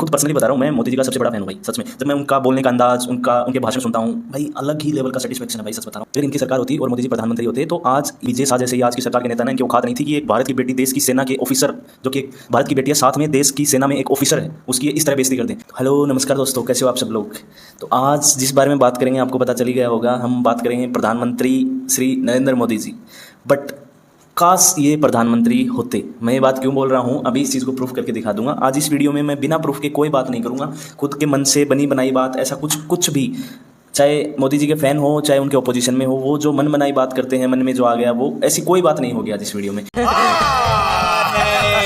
खुद पर्सनली बता रहा हूँ, मैं मोदी जी का सबसे बड़ा फैन हूँ भाई, सच में। जब मैं उनका बोलने का अंदाज, उनके भाषण सुनता हूँ भाई, अलग ही लेवल का सेटिस्फेक्शन है भाई, सच बता रहा हूँ। अगर इनकी सरकार होती और मोदी जी प्रधानमंत्री होते तो आज विजय शाह जैसे आज की सरकार के नेता ना, इनकी औकात नहीं थी कि एक भारत की बेटी देश की सेना के ऑफिसर, जो कि भारत की बेटी है, साथ में देश की सेना में एक ऑफिसर है, उसकी इस तरह बेइज्जती कर दें। हेलो नमस्कार दोस्तों, कैसे हो आप सब लोग। तो आज जिस बारे में बात करेंगे आपको पता चल ही गया होगा, हम बात करेंगे प्रधानमंत्री श्री नरेंद्र मोदी जी। बट काश ये प्रधानमंत्री होते। मैं ये बात क्यों बोल रहा हूँ, अभी इस चीज़ को प्रूफ करके दिखा दूंगा। आज इस वीडियो में मैं बिना प्रूफ के कोई बात नहीं करूँगा, खुद के मन से बनी बनाई बात, ऐसा कुछ भी, चाहे मोदी जी के फैन हो चाहे उनके ओपोजिशन में हो, वो जो मन बनाई बात करते हैं, मन में जो आ गया, वो ऐसी कोई बात नहीं होगी आज इस वीडियो में।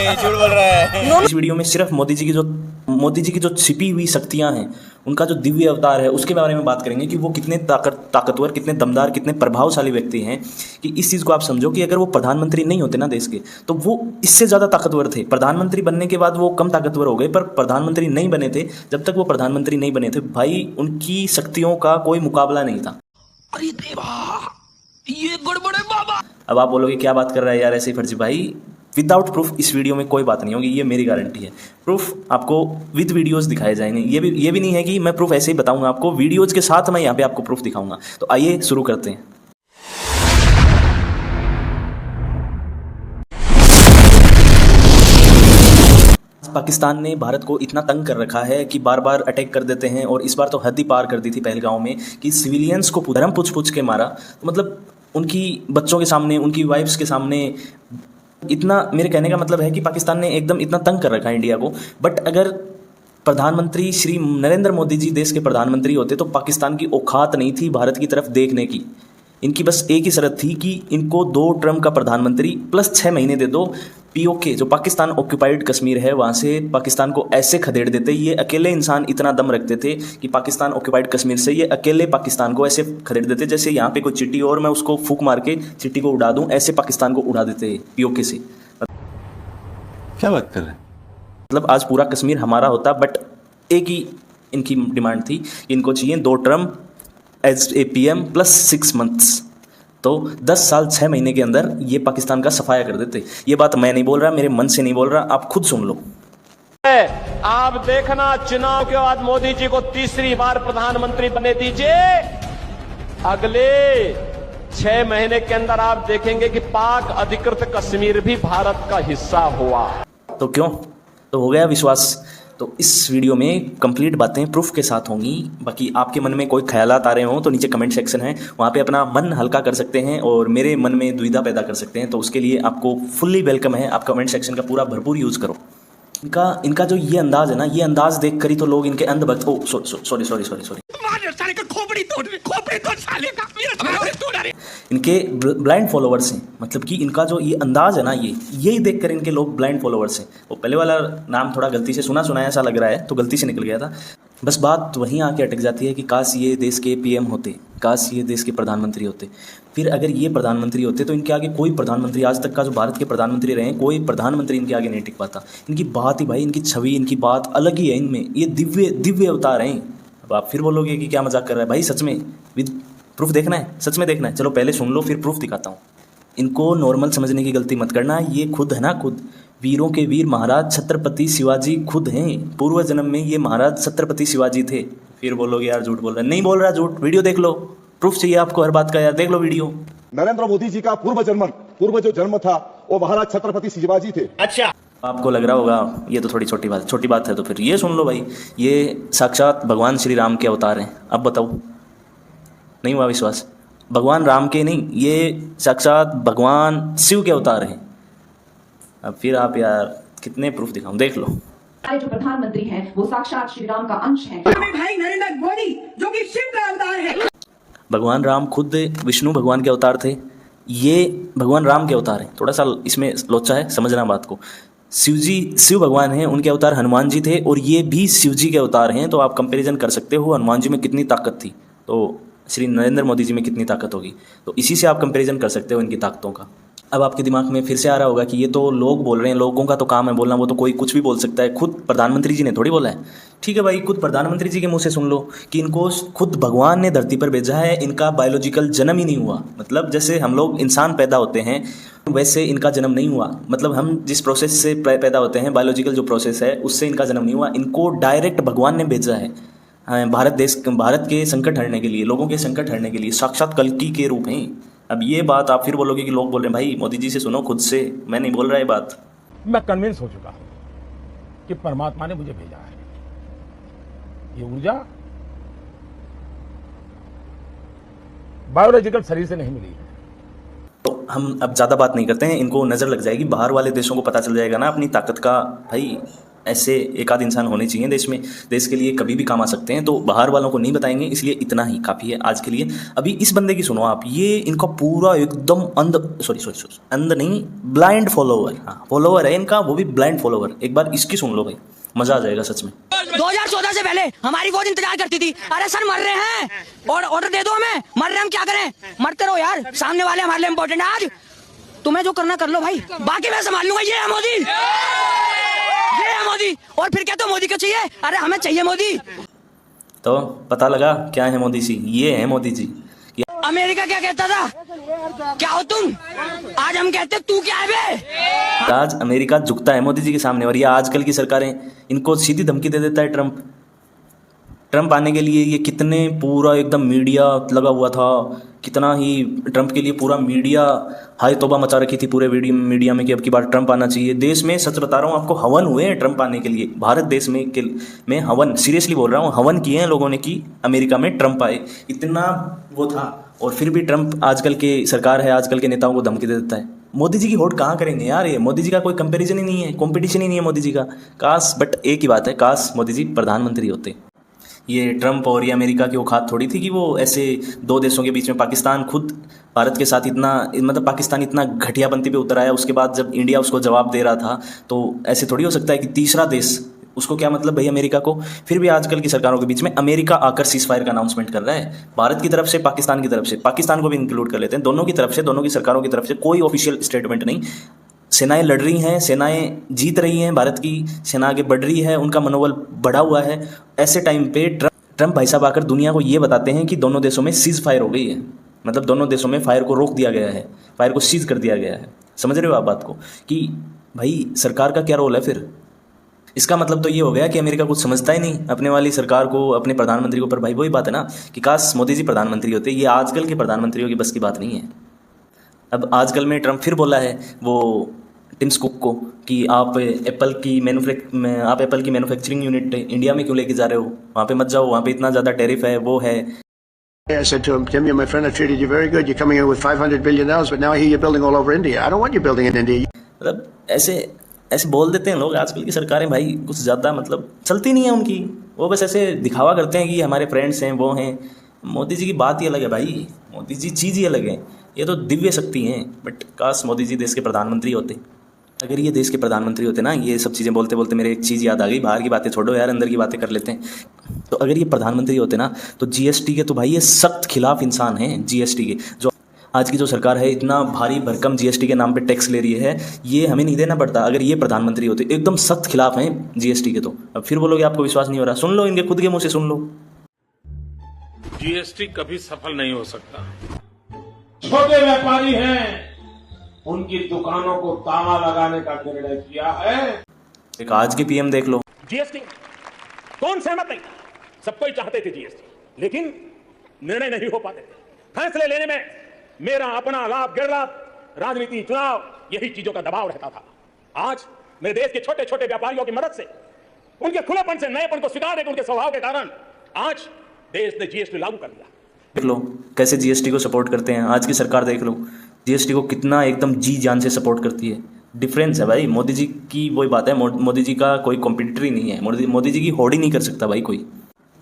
झूठ बोल रहा है। इस वीडियो में सिर्फ मोदी जी की जो छिपी हुई शक्तियां हैं, उनका जो दिव्य अवतार है, उसके बारे में बात करेंगे कि वो कितने ताकतवर, कितने दमदार, कितने प्रभावशाली व्यक्ति हैं। कि इस चीज़ को आप समझो कि अगर वो प्रधानमंत्री नहीं होते ना देश के, तो वो इससे ज़्यादा ताकतवर थे। प्रधानमंत्री बनने के बाद वो कम ताकतवर हो गए, पर प्रधानमंत्री नहीं बने थे। जब तक वो प्रधानमंत्री नहीं बने थे भाई, उनकी शक्तियों का कोई मुकाबला नहीं था। अरे देवा, ये गड़बड़े बाबा। अब आप बोलोगे क्या बात कर रहा है यार, ऐसे ही फर्जी। भाई विदाउट प्रूफ इस वीडियो में कोई बात नहीं होगी, ये मेरी गारंटी है। प्रूफ आपको विद वीडियोस दिखाए जाएंगे। ये भी नहीं है कि मैं प्रूफ ऐसे ही बताऊंगा आपको, वीडियोस के साथ मैं यहाँ पे आपको प्रूफ दिखाऊंगा। तो आइए शुरू करते हैं। पाकिस्तान ने भारत को इतना तंग कर रखा है कि बार बार अटैक कर देते हैं, और इस बार तो हद ही पार कर दी थी पहलगांव में, कि सिविलियंस को धर्म पूछ के मारा। तो मतलब उनकी बच्चों के सामने, उनकी वाइफ्स के सामने, इतना, मेरे कहने का मतलब है कि पाकिस्तान ने एकदम इतना तंग कर रखा है इंडिया को। बट अगर प्रधानमंत्री श्री नरेंद्र मोदी जी देश के प्रधानमंत्री होते तो पाकिस्तान की औकात नहीं थी भारत की तरफ देखने की। इनकी बस एक ही शर्त थी कि इनको 2 टर्म का प्रधानमंत्री प्लस 6 महीने दे दो। पीओके, जो पाकिस्तान ऑक्यूपाइड कश्मीर है, वहाँ से पाकिस्तान को ऐसे खदेड़ देते। ये अकेले इंसान इतना दम रखते थे कि पाकिस्तान ऑक्यूपाइड कश्मीर से ये अकेले पाकिस्तान को ऐसे खदेड़ देते, जैसे यहाँ पे कोई चिट्टी और मैं उसको फूंक मार के चिट्टी को उड़ा दूँ, ऐसे पाकिस्तान को उड़ा देते पीओके से। क्या बात कर रहे हैं। मतलब आज पूरा कश्मीर हमारा होता। बट एक ही इनकी डिमांड थी, इनको चाहिए 2 term as a PM plus 6 months. तो 10 साल 6 महीने के अंदर ये पाकिस्तान का सफाया कर देते। ये बात मैं नहीं बोल रहा, मेरे मन से नहीं बोल रहा, आप खुद सुन लो। आप देखना, चुनाव के बाद मोदी जी को तीसरी बार प्रधानमंत्री बने दीजिए। अगले 6 महीने के अंदर आप देखेंगे कि पाक अधिकृत कश्मीर भी भारत का हिस्सा हुआ। तो क्यों, तो हो गया विश्वास। तो इस वीडियो में कंप्लीट बातें प्रूफ के साथ होंगी। बाकी आपके मन में कोई ख्यालात आ रहे हो तो नीचे कमेंट सेक्शन है, वहाँ पे अपना मन हल्का कर सकते हैं और मेरे मन में दुविधा पैदा कर सकते हैं। तो उसके लिए आपको फुल्ली वेलकम है, आप कमेंट सेक्शन का पूरा भरपूर यूज़ करो। इनका जो ये अंदाज है ना, ये अंदाज देख कर ही तो लोग इनके अंधभक्त, सॉरी इनके ब्लाइंड फॉलोवर्स हैं। मतलब कि इनका जो ये अंदाज है ना, यही देखकर इनके लोग ब्लाइंड फॉलोवर्स हैं। वो पहले वाला नाम थोड़ा गलती से सुना ऐसा लग रहा है, तो गलती से निकल गया था। बस बात वहीं आके अटक जाती है कि काश ये देश के पीएम होते, काश ये देश के प्रधानमंत्री होते। फिर अगर ये प्रधानमंत्री होते तो इनके आगे कोई प्रधानमंत्री, आज तक का जो भारत के प्रधानमंत्री रहे, कोई प्रधानमंत्री इनके आगे नहीं टिक पाता। इनकी बात ही भाई, इनकी छवि, इनकी बात अलग ही है इनमें। ये दिव्य अवतार हैं। अब आप फिर बोलोगे कि क्या मजाक कर रहा है भाई, सच में विद प्रूफ देखना है, सच में देखना है। चलो पहले सुन लो, फिर प्रूफ दिखाता हूँ। इनको नॉर्मल समझने की गलती मत करना। ये खुद है ना, खुद वीरों के वीर महाराज छत्रपति शिवाजी खुद हैं। पूर्व जन्म में ये महाराज छत्रपति शिवाजी थे। फिर बोलोगे यार झूठ बोल रहा है। नहीं बोल रहा झूठ, वीडियो देख लो, प्रूफ चाहिए आपको हर बात का यार, देख लो वीडियो। नरेंद्र मोदी जी का पूर्व जो जन्म था वो महाराज छत्रपति शिवाजी थे। अच्छा, आपको लग रहा होगा ये तो थोड़ी छोटी बात है, तो फिर ये सुन लो भाई, ये साक्षात भगवान श्री राम के अवतार हैं। अब बताओ, नहीं हुआ विश्वास? भगवान राम के नहीं, ये साक्षात भगवान शिव के अवतार हैं। अब फिर आप यार कितने प्रूफ दिखाऊं, देख लो। जो प्रधानमंत्री हैं वो साक्षात श्री राम का अंश हैं। भाई नरेंद्र मोदी जो कि शिव का अवतार है। भगवान राम खुद विष्णु भगवान के अवतार थे, ये भगवान राम के अवतार हैं। थोड़ा सा इसमें लोचा है, समझना बात को। शिव भगवान हैं, उनके अवतार हनुमान जी थे, और ये भी शिव जी के अवतार हैं। तो आप कंपैरिजन कर सकते हो, हनुमान जी में कितनी ताकत थी तो श्री नरेंद्र मोदी जी में कितनी ताकत होगी। तो इसी से आप कंपैरिजन कर सकते हो इनकी ताकतों का। अब आपके दिमाग में फिर से आ रहा होगा कि ये तो लोग बोल रहे हैं, लोगों का तो काम है बोलना, वो तो कोई कुछ भी बोल सकता है, खुद प्रधानमंत्री जी ने थोड़ी बोला है। ठीक है भाई, खुद प्रधानमंत्री जी के मुंह से सुन लो कि इनको खुद भगवान ने धरती पर भेजा है, इनका बायोलॉजिकल जन्म ही नहीं हुआ। मतलब जैसे हम लोग इंसान पैदा होते हैं वैसे इनका जन्म नहीं हुआ। मतलब हम जिस प्रोसेस से पैदा होते हैं, बायोलॉजिकल जो प्रोसेस है, उससे इनका जन्म नहीं हुआ। इनको डायरेक्ट भगवान ने भेजा है भारत के संकट हरने के लिए, लोगों के संकट हरने के लिए, साक्षात कल्कि के रूप हैं। अब ये बात आप फिर बोलोगे कि लोग बोल रहे हैं, भाई मोदी जी से सुनो खुद से, मैं नहीं बोल रहा ये बात। मैं कन्विंस हो चुका हूं कि परमात्मा ने मुझे भेजा है। ये ऊर्जा बायोलॉजिकल शरीर से नहीं मिली है। तो हम अब ज़्यादा बात नहीं करते हैं, इनको नज़र लग जाएगी, बाहर वाले देशों को पता चल जाएगा ना अपनी ताकत का। भाई ऐसे एक आध इंसान होने चाहिए देश में, देश के लिए कभी भी काम आ सकते हैं। तो बाहर वालों को नहीं बताएंगे, इसलिए इतना ही काफ़ी है आज के लिए। अभी इस बंदे की सुनो आप, ये इनका पूरा एकदम अंध नहीं, ब्लाइंड फॉलोवर। हाँ, फॉलोवर है इनका, वो भी ब्लाइंड फॉलोवर। एक बार इसकी सुन लो भाई, मजा आ जाएगा सच में। 2014 से पहले हमारी फौज इंतजार करती थी, अरे सर मर रहे हैं और ऑर्डर दे दो हमें, मर रहे हम क्या करें, मरते रहो यार, सामने वाले हमारे लिए इंपॉर्टेंट है। आज तुम्हें जो करना कर लो भाई, बाकी मैं संभाल लूंगा। ये है मोदी, ये है मोदी। और फिर क्या तो मोदी को चाहिए, अरे हमें चाहिए मोदी। तो पता लगा क्या है मोदी जी, ये है मोदी जी। अमेरिका क्या कहता था, क्या हो तुम, आज हम कहते तू क्या है बे। आज अमेरिका झुकता है मोदी जी के सामने। और ये आजकल की सरकारें, इनको सीधी धमकी दे देता है ट्रंप आने के लिए। ये कितने पूरा एकदम मीडिया लगा हुआ था, कितना ही ट्रंप के लिए पूरा मीडिया हाय तौबा मचा रखी थी पूरे मीडिया में कि अब की बार ट्रंप आना चाहिए। देश में सच बता रहा हूँ आपको, हवन हुए हैं ट्रंप आने के लिए। भारत देश में हवन, सीरियसली बोल रहा हूँ, हवन किए हैं लोगों ने कि अमेरिका में ट्रंप आए। इतना वो था, और फिर भी ट्रंप आजकल के सरकार है, आजकल के नेताओं को धमकी दे देता है। मोदी जी की होड़ कहाँ करेंगे यार, ये मोदी जी का कोई कंपैरिजन ही नहीं है, कंपटीशन ही नहीं है मोदी जी का। काश, बट एक ही बात है, काश मोदी जी प्रधानमंत्री होते। ये ट्रंप और ये अमेरिका की औकात थोड़ी थी कि वो ऐसे दो देशों के बीच में, पाकिस्तान खुद भारत के साथ इतना, मतलब पाकिस्तान इतना घटियापंथी पे उतर आया, उसके बाद जब इंडिया उसको जवाब दे रहा था, तो ऐसे थोड़ी हो सकता है कि तीसरा देश, उसको क्या मतलब भाई अमेरिका को। फिर भी आजकल की सरकारों के बीच में अमेरिका आकर सीज फायर का अनाउंसमेंट कर रहा है, भारत की तरफ से, पाकिस्तान की तरफ से, पाकिस्तान को भी इंक्लूड कर लेते हैं, दोनों की तरफ से, दोनों की सरकारों की तरफ से कोई ऑफिशियल स्टेटमेंट नहीं। सेनाएं लड़ रही हैं, सेनाएं जीत रही हैं, भारत की सेना आगे बढ़ रही है, उनका मनोबल बढ़ा हुआ है। ऐसे टाइम पे ट्रंप भाई साहब आकर दुनिया को ये बताते हैं कि दोनों देशों में सीज फायर हो गई है, मतलब दोनों देशों में फायर को रोक दिया गया है, फायर को सीज कर दिया गया है। समझ रहे हो आप बात को, कि भाई सरकार का क्या रोल है फिर। इसका मतलब तो ये हो गया कि अमेरिका कुछ समझता ही नहीं अपने वाली सरकार को, अपने प्रधानमंत्री को। पर भाई वही बात है ना कि काश मोदी जी प्रधानमंत्री होते। ये आजकल के प्रधानमंत्रियों की बस की बात नहीं है। अब आजकल में ट्रंप फिर बोला है वो टिम कुक को कि आप एप्पल की मैन्युफैक्चरिंग यूनिट इंडिया में क्यों लेके जा रहे हो, वहाँ पे मत जाओ, वहाँ पे इतना ज़्यादा टैरिफ है, वो है। I said to him, Tim, you're my friend. I've treated you very good. You're coming in with $500 billion, but now I hear you're building all over India. I don't want you building in India. मतलब ऐसे बोल देते हैं लोग। आजकल की सरकारें भाई कुछ ज़्यादा मतलब चलती नहीं है उनकी, वो बस ऐसे दिखावा करते हैं कि हमारे फ्रेंड्स हैं, वो हैं। मोदी जी की बात ही अलग है भाई, मोदी जी चीज़ ही अलग है, ये तो दिव्य शक्ति हैं। बट काश मोदी जी देश के प्रधानमंत्री होते। अगर ये देश के प्रधानमंत्री होते ना, ये सब चीज़ें बोलते बोलते मेरे एक चीज़ याद आ गई, बाहर की बातें छोड़ो यार, अंदर की बातें कर लेते हैं। तो अगर ये प्रधानमंत्री होते ना, तो जीएसटी के तो भाई ये सख्त खिलाफ इंसान हैं। जीएसटी के जो आज की जो सरकार है, इतना भारी भरकम जीएसटी के नाम पे टैक्स ले रही है, ये हमें नहीं देना पड़ता। अगर ये प्रधानमंत्री होते, एकदम सख्त खिलाफ हैं जीएसटी के। तो अब फिर बोलोगे आपको विश्वास नहीं हो रहा, सुन लो इनके खुद के मुँह से सुन लो। जीएसटी कभी सफल नहीं हो सकता। छोटे व्यापारी हैं, उनकी दुकानों को ताला लगाने का निर्णय किया है। एक आज के पीएम देख लो। जीएसटी कौन सहमत नहीं, सब कोई चाहते थे जीएसटी, लेकिन निर्णय नहीं हो पाते थे। फैसले लेने में मेरा अपना लाभ गिरलाभ, राजनीति, चुनाव, यही चीजों का दबाव रहता था। आज मेरे देश के छोटे छोटे व्यापारियों की मदद से, उनके खुलेपन से, नएपन को स्वीकार करके, उनके स्वभाव के कारण आज देश ने जीएसटी लागू कर दिया। देख लो कैसे जीएसटी को सपोर्ट करते हैं आज की सरकार। देख लो जीएसटी को कितना एकदम जी जान से सपोर्ट करती है। डिफरेंस है भाई, मोदी जी की वही बात है, मोदी जी का कोई कॉम्पिटिटर ही नहीं है, मोदी जी की होड़ ही नहीं कर सकता भाई कोई।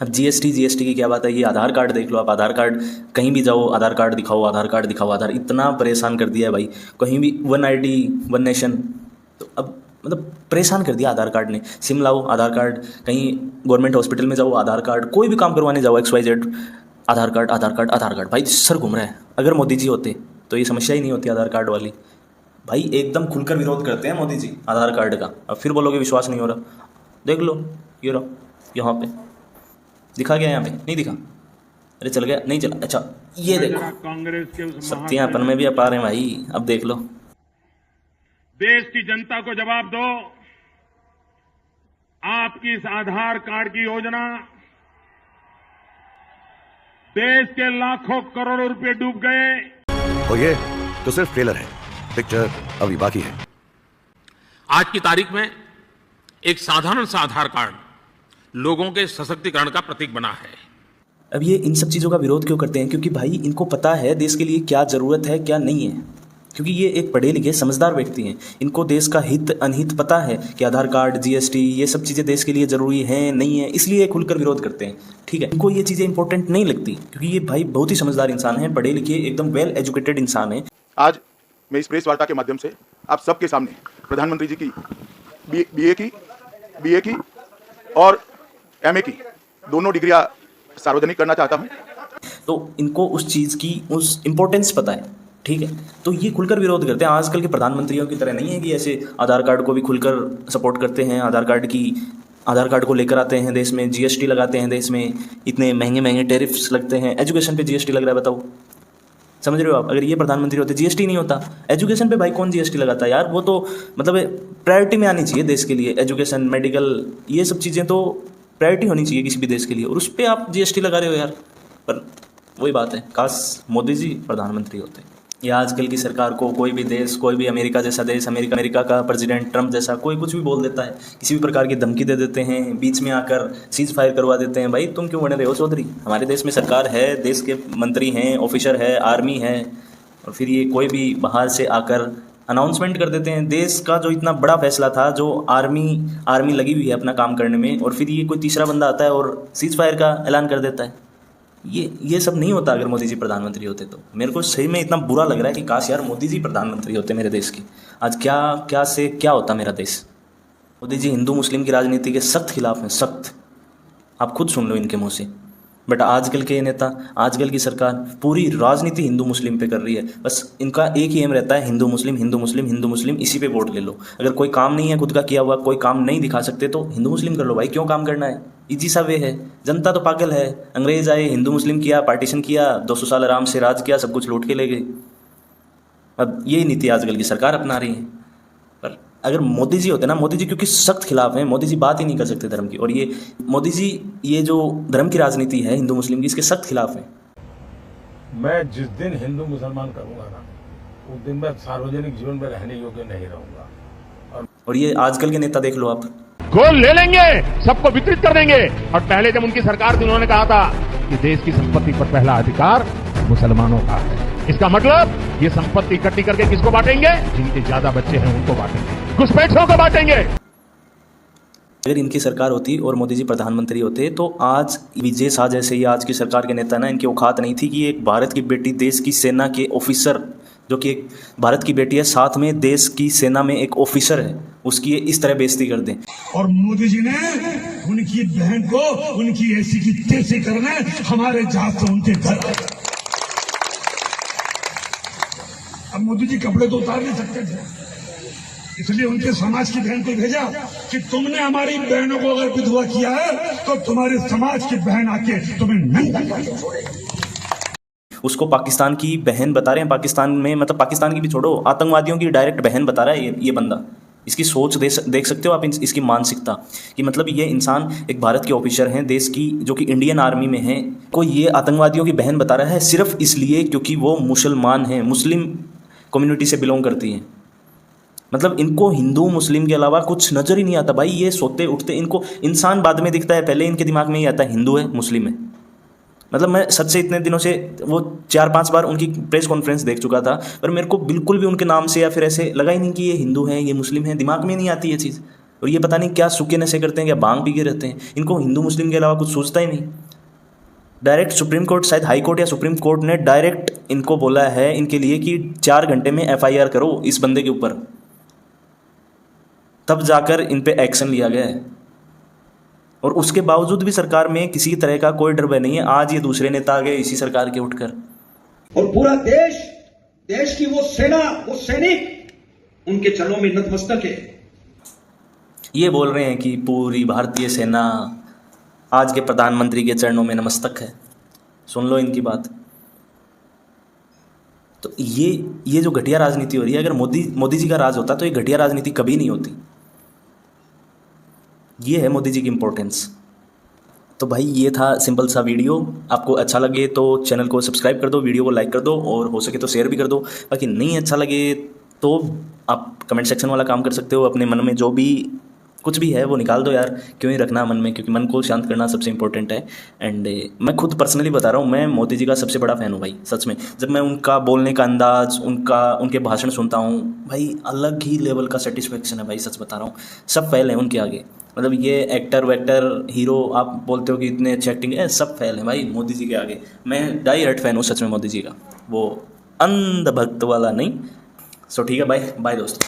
अब जीएसटी की क्या बात है, ये आधार कार्ड देख लो आप, आधार कार्ड कहीं भी जाओ, आधार कार्ड दिखाओ, आधार कार्ड दिखाओ, आधार इतना परेशान कर दिया है भाई। कहीं भी 1 ID 1 नेशन, तो अब मतलब परेशान कर दिया आधार कार्ड ने। सिम लाओ आधार कार्ड, कहीं गवर्नमेंट हॉस्पिटल में जाओ आधार कार्ड, कोई भी काम करवाने जाओ XYZ आधार कार्ड आधार कार्ड आधार कार्ड। भाई सर घूम रहा है। अगर मोदी जी होते तो ये समस्या ही नहीं होती आधार कार्ड वाली। भाई एकदम खुलकर विरोध करते हैं मोदी जी आधार कार्ड का। अब फिर बोलोगे विश्वास नहीं हो रहा, देख लो ये रहा। यहाँ पे दिखा गया, यहाँ पे नहीं दिखा, अरे चल गया, नहीं चला, अच्छा ये देखो कांग्रेस के शक्तियां अपन में भी अपार हैं भाई। अब देख लो, देश की जनता को जवाब दो, आपकी इस आधार कार्ड की योजना देश के लाखों करोड़ों रुपए डूब गए। और ये तो सिर्फ ट्रेलर है, पिक्चर अभी बाकी है। आज की तारीख में एक साधारण सा आधार कार्ड लोगों के सशक्तिकरण का प्रतीक बना है। अब ये इन सब चीज़ों का विरोध क्यों करते हैं? क्योंकि भाई इनको पता है देश के लिए क्या ज़रूरत है क्या नहीं है, क्योंकि ये एक पढ़े लिखे समझदार व्यक्ति हैं। इनको देश का हित अनहित पता है कि आधार कार्ड, जीएसटी, ये सब चीज़ें देश के लिए ज़रूरी हैं नहीं है, इसलिए खुलकर विरोध करते हैं। ठीक है, इनको ये चीज़ें इंपॉर्टेंट नहीं लगती, क्योंकि ये भाई बहुत ही समझदार इंसान है, पढ़े लिखे एकदम वेल एजुकेटेड इंसान है। आज मैं इस प्रेस वार्ता के माध्यम से आप सबके सामने प्रधानमंत्री जी की बीए की और एमए की दोनों डिग्रियां सार्वजनिक करना चाहता हूं। तो इनको उस चीज़ की उस इम्पोर्टेंस पता है, ठीक है, तो ये खुलकर विरोध करते हैं। आजकल के प्रधानमंत्रियों की तरह नहीं है कि ऐसे आधार कार्ड को भी खुलकर सपोर्ट करते हैं, आधार कार्ड को लेकर आते हैं देश में, जीएसटी लगाते हैं देश में, इतने महंगे महंगे टैरिफ्स लगते हैं, एजुकेशन पे जीएसटी लग रहा है, बताओ, समझ रहे हो आप? अगर ये प्रधानमंत्री होते जीएसटी नहीं होता, एजुकेशन पे भाई कौन जीएसटी लगाता है यार? वो तो मतलब प्रायोरिटी में आनी चाहिए देश के लिए, एजुकेशन, मेडिकल, ये सब चीज़ें तो प्रायोरिटी होनी चाहिए किसी भी देश के लिए, और उस पर आप जीएसटी लगा रहे हो यार। पर वही बात है, काश मोदी जी प्रधानमंत्री होते। या आजकल की सरकार को कोई भी देश, कोई भी अमेरिका जैसा देश, अमेरिका का प्रेसिडेंट ट्रंप जैसा कोई कुछ भी बोल देता है, किसी भी प्रकार की धमकी दे देते हैं, बीच में आकर सीज फायर करवा देते हैं। भाई तुम क्यों बने रहे हो चौधरी? हमारे देश में सरकार है, देश के मंत्री हैं, ऑफिसर है, आर्मी है, और फिर ये कोई भी बाहर से आकर अनाउंसमेंट कर देते हैं। देश का जो इतना बड़ा फैसला था, जो आर्मी लगी हुई है अपना काम करने में, और फिर ये कोई तीसरा बंदा आता है और सीज फायर का ऐलान कर देता है। ये सब नहीं होता अगर मोदी जी प्रधानमंत्री होते तो। मेरे को सही में इतना बुरा लग रहा है कि काश यार मोदी जी प्रधानमंत्री होते मेरे देश के, आज क्या होता मेरा देश। मोदी जी हिंदू मुस्लिम की राजनीति के सख्त खिलाफ हैं, सख्त, आप खुद सुन लो इनके मुँह से। बट आजकल के नेता, आजकल की सरकार पूरी राजनीति हिंदू मुस्लिम पे कर रही है। बस इनका एक ही एम रहता है, हिंदू मुस्लिम हिंदू मुस्लिम हिंदू मुस्लिम, इसी पे वोट ले लो। अगर कोई काम नहीं है खुद का किया हुआ, कोई काम नहीं दिखा सकते तो हिंदू मुस्लिम कर लो भाई, क्यों काम करना है? इजी सा वे है। जनता तो पागल है, अंग्रेज आए, हिंदू मुस्लिम किया, पार्टीशन किया, 200 साल आराम से राज किया, सब कुछ लूट के ले गए। अब यही नीति आजकल की सरकार अपना रही है। पर अगर मोदी जी होते ना, मोदी जी क्योंकि सख्त खिलाफ हैं, मोदी जी बात ही नहीं कर सकते धर्म की, और ये मोदी जी ये जो धर्म की राजनीति है हिंदू मुस्लिम की, इसके सख्त खिलाफ हैं। मैं जिस दिन हिंदू मुसलमान करूंगा ना, उस दिन मैं सार्वजनिक जीवन में रहने योग्य नहीं रहूंगा। और ये आजकल के नेता देख लो आप, गोल ले लेंगे, सबको वितरित कर देंगे। और पहले जब उनकी सरकार थी उन्होंने कहा था कि देश की संपत्ति पर पहला अधिकार मुसलमानों का है। इसका मतलब ये संपत्ति इकट्ठी करके किसको बांटेंगे? जिनके ज्यादा बच्चे हैं उनको बांटेंगे, घुसपैठियों को बांटेंगे। अगर इनकी सरकार होती और मोदी जी प्रधानमंत्री होते तो आज विजय शाह जैसे ये आज की सरकार के नेता ना, इनकी औकात नहीं थी कि एक भारत की बेटी, देश की सेना के ऑफिसर, जो कि एक भारत की बेटी है, साथ में देश की सेना में एक ऑफिसर है, उसकी ये इस तरह बेइज्जती कर दें। और मोदी जी ने उनकी बहन को उनकी ऐसी की तैसी करने हमारे जहाज से उनके घर। अब मोदी जी कपड़े तो उतार नहीं सकते थे, इसलिए उनके समाज की बहन को भेजा कि तुमने हमारी बहनों को अगर विधवा किया है तो तुम्हारे समाज की बहन आके तुम्हें नंगा करके छोड़ेगी। उसको पाकिस्तान की बहन बता रहे हैं, पाकिस्तान में, मतलब पाकिस्तान की भी छोड़ो, आतंकवादियों की डायरेक्ट बहन बता रहा है ये बंदा। इसकी सोच देख सकते हो आप, इसकी मानसिकता कि मतलब ये इंसान एक भारत के ऑफिसर हैं, देश की, जो कि इंडियन आर्मी में हैं, को ये आतंकवादियों की बहन बता रहा है सिर्फ इसलिए क्योंकि वो मुसलमान हैं, मुस्लिम कम्युनिटी से बिलोंग करती हैं। मतलब इनको हिंदू मुस्लिम के अलावा कुछ नज़र ही नहीं आता भाई। ये सोते उठते इनको इंसान बाद में दिखता है, पहले इनके दिमाग में ही आता है हिंदू है मुस्लिम है। मतलब मैं सच से इतने दिनों से वो 4-5 बार उनकी प्रेस कॉन्फ्रेंस देख चुका था, पर मेरे को बिल्कुल भी उनके नाम से या फिर ऐसे लगा ही नहीं कि ये हिंदू हैं, ये मुस्लिम हैं, दिमाग में नहीं आती ये चीज़। और ये पता नहीं क्या सूखे नशे करते हैं, क्या भांग पी के रहते हैं, इनको हिंदू मुस्लिम के अलावा कुछ सोचता ही नहीं। डायरेक्ट सुप्रीम कोर्ट, शायद हाई कोर्ट या सुप्रीम कोर्ट ने डायरेक्ट इनको बोला है इनके लिए कि 4 घंटे में FIR करो इस बंदे के ऊपर, तब जाकर इन पे एक्शन लिया गया है। और उसके बावजूद भी सरकार में किसी तरह का कोई डर भय नहीं है। आज ये दूसरे नेता आ गए इसी सरकार के उठकर, और पूरा देश की वो सेना, वो सैनिक उनके चरणों में नतमस्तक है। ये बोल रहे हैं कि पूरी भारतीय सेना आज के प्रधानमंत्री के चरणों में नमस्तक है। सुन लो इनकी बात। तो ये जो घटिया राजनीति हो रही है, अगर मोदी जी का राज होता तो ये घटिया राजनीति कभी नहीं होती। ये है मोदी जी की इम्पोर्टेंस। तो भाई ये था सिंपल सा वीडियो। आपको अच्छा लगे तो चैनल को सब्सक्राइब कर दो, वीडियो को लाइक कर दो और हो सके तो शेयर भी कर दो। बाकी नहीं अच्छा लगे तो आप कमेंट सेक्शन वाला काम कर सकते हो। अपने मन में जो भी कुछ भी है वो निकाल दो यार, क्यों ही रखना मन में, क्योंकि मन को शांत करना सबसे इंपॉर्टेंट है। एंड मैं खुद पर्सनली बता रहा हूँ, मैं मोदी जी का सबसे बड़ा फ़ैन हूँ भाई, सच में। जब मैं उनका बोलने का अंदाज़, उनके भाषण सुनता हूँ भाई, अलग ही लेवल का सेटिस्फेक्शन है भाई, सच बता रहा हूँ। सब फेल है उनके आगे। मतलब ये एक्टर वेक्टर हीरो आप बोलते हो कि इतने अच्छे एक्टिंग है, सब फेल है भाई मोदी जी के आगे। मैं डाई हार्ट फ़ैन हूँ सच में मोदी जी का, वो अंध भक्त वाला नहीं। सो ठीक है, बाय बाय दोस्तों।